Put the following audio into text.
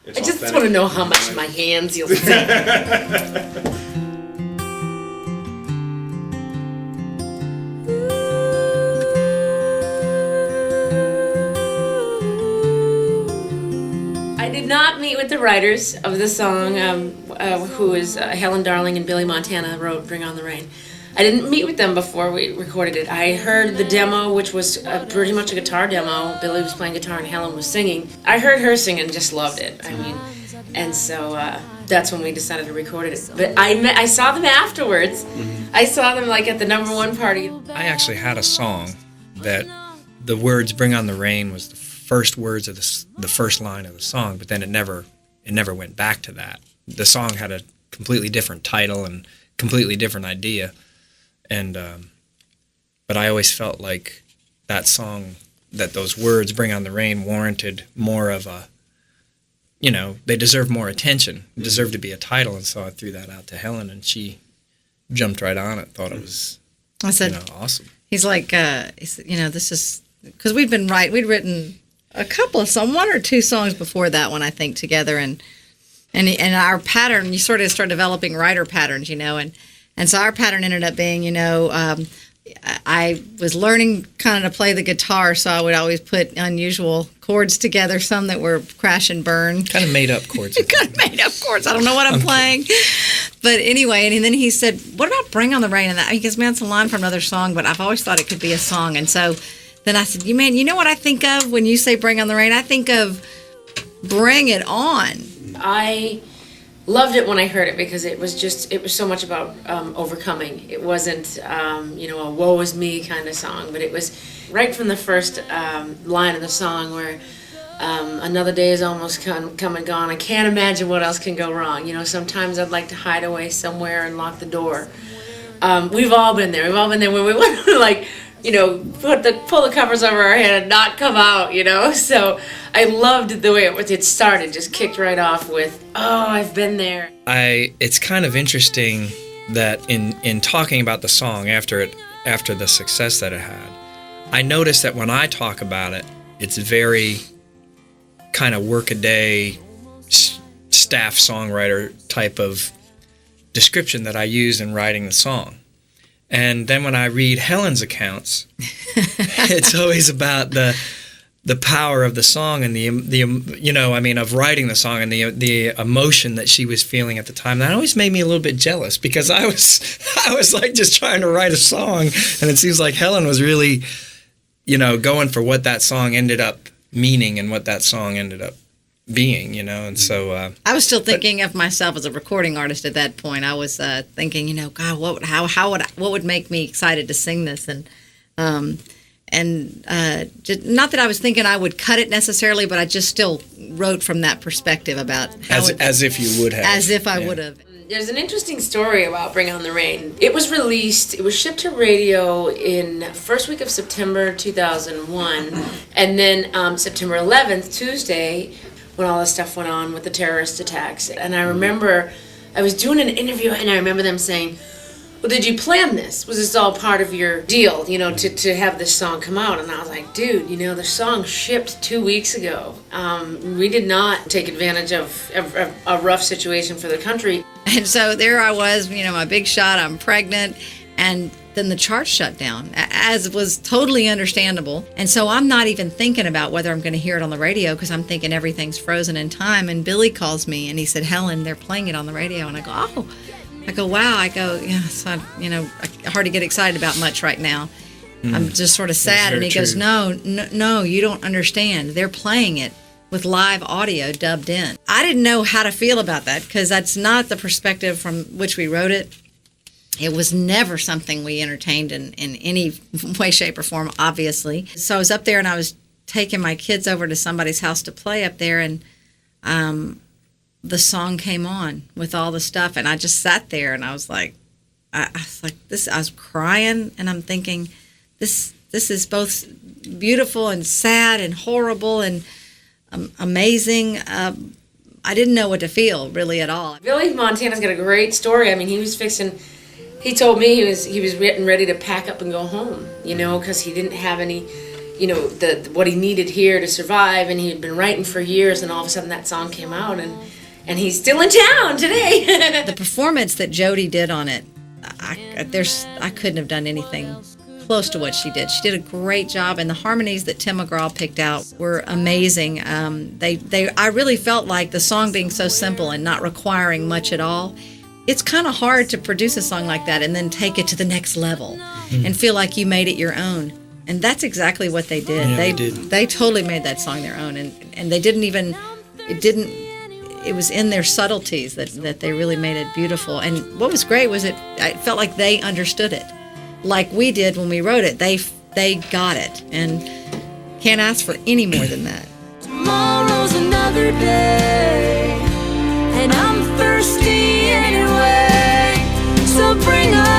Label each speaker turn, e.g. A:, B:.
A: It's
B: I just
A: authentic.
B: want to know how much of my hands you'll see. I did not meet with the writers of the song, who is Helen Darling and Billy Montana wrote Bring on the Rain. I didn't meet with them before we recorded it. I heard the demo, which was pretty much a guitar demo. Billy was playing guitar and Helen was singing. I heard her sing and just loved it. I mean, and so that's when we decided to record it. But I saw them afterwards. Mm-hmm. I saw them like at the #1 party.
C: I actually had a song that the words "Bring on the Rain" was the first words of the first line of the song, but then it never went back to that. The song had a completely different title and completely different idea. And but I always felt like that song, that those words "Bring on the Rain" warranted more of a, they deserve more attention, deserved to be a title. And so I threw that out to Helen, and she jumped right on it, thought it was awesome.
D: He's like, this is, because we'd written a couple of songs, 1 or 2 songs before that one, I think, together. And our pattern, you sort of start developing writer patterns, and so our pattern ended up being, I was learning kind of to play the guitar, so I would always put unusual chords together, some that were crash and burn.
C: Kind of made up chords.
D: Kind of made up chords. I don't know what I'm playing. But anyway, and then he said, what about Bring on the Rain? And that, he goes, man, it's a line from another song, but I've always thought it could be a song. And so then I said, you know what I think of when you say Bring on the Rain? I think of Bring It On.
B: I loved it when I heard it because it was so much about overcoming. It wasn't, a woe is me kind of song, but it was right from the first line of the song where another day is almost come and gone. I can't imagine what else can go wrong. Sometimes I'd like to hide away somewhere and lock the door. We've all been there. We've all been there where we want to pull the covers over our head and not come out, So I loved the way it started, just kicked right off with, oh, I've been there.
C: It's kind of interesting that in talking about the song after the success that it had, I noticed that when I talk about it, it's very kind of workaday staff songwriter type of description that I use in writing the song. And then when I read Helen's accounts, it's always about the power of the song and of writing the song and the emotion that she was feeling at the time. That always made me a little bit jealous because I was like just trying to write a song, and it seems like Helen was really, going for what that song ended up meaning and what that song ended up being, and so
D: I was still thinking of myself as a recording artist at that point. I was thinking, God, what would make me excited to sing this, and just, not that I was thinking I would cut it necessarily, but I just still wrote from that perspective about how
C: as if you would have,
D: as if I would have.
B: There's an interesting story about Bring on the Rain. It was shipped to radio in first week of September 2001, and then September 11th, Tuesday, when all this stuff went on with the terrorist attacks. And I remember I was doing an interview, and I remember them saying, well, did you plan this? Was this all part of your deal, to have this song come out? And I was like, dude, the song shipped 2 weeks ago. We did not take advantage of a rough situation for the country.
D: And so there I was, my big shot, I'm pregnant, and then the charts shut down, as was totally understandable. And so I'm not even thinking about whether I'm going to hear it on the radio because I'm thinking everything's frozen in time. And Billy calls me and he said, Helen, they're playing it on the radio. And I go, oh. I go, wow. I go, yeah, it's not, hard to get excited about much right now. I'm just sort of sad. And he goes, no, you don't understand. They're playing it with live audio dubbed in. I didn't know how to feel about that because that's not the perspective from which we wrote it. It was never something we entertained in any way, shape, or form, obviously. So I was up there and I was taking my kids over to somebody's house to play up there, and the song came on with all the stuff, and I just sat there and I was like, I was crying, and I'm thinking, this is both beautiful and sad and horrible and amazing. I didn't know what to feel really at all.
B: Billy Montana's got a great story. I mean, he told me he was getting ready to pack up and go home, because he didn't have any, what he needed here to survive, and he had been writing for years, and all of a sudden that song came out, and he's still in town today.
D: The performance that Jo Dee did on it, I couldn't have done anything close to what she did. She did a great job, and the harmonies that Tim McGraw picked out were amazing. I really felt like the song being so simple and not requiring much at all, it's kind of hard to produce a song like that and then take it to the next level and feel like you made it your own. And that's exactly what they did.
C: Yeah,
D: they totally made that song their own, and they didn't even, it was in their subtleties that they really made it beautiful. And what was great was I felt like they understood it like we did when we wrote it. They got it, and can't ask for any more than that.
A: Tomorrow's another day, and I'm thirsty anyway, so bring us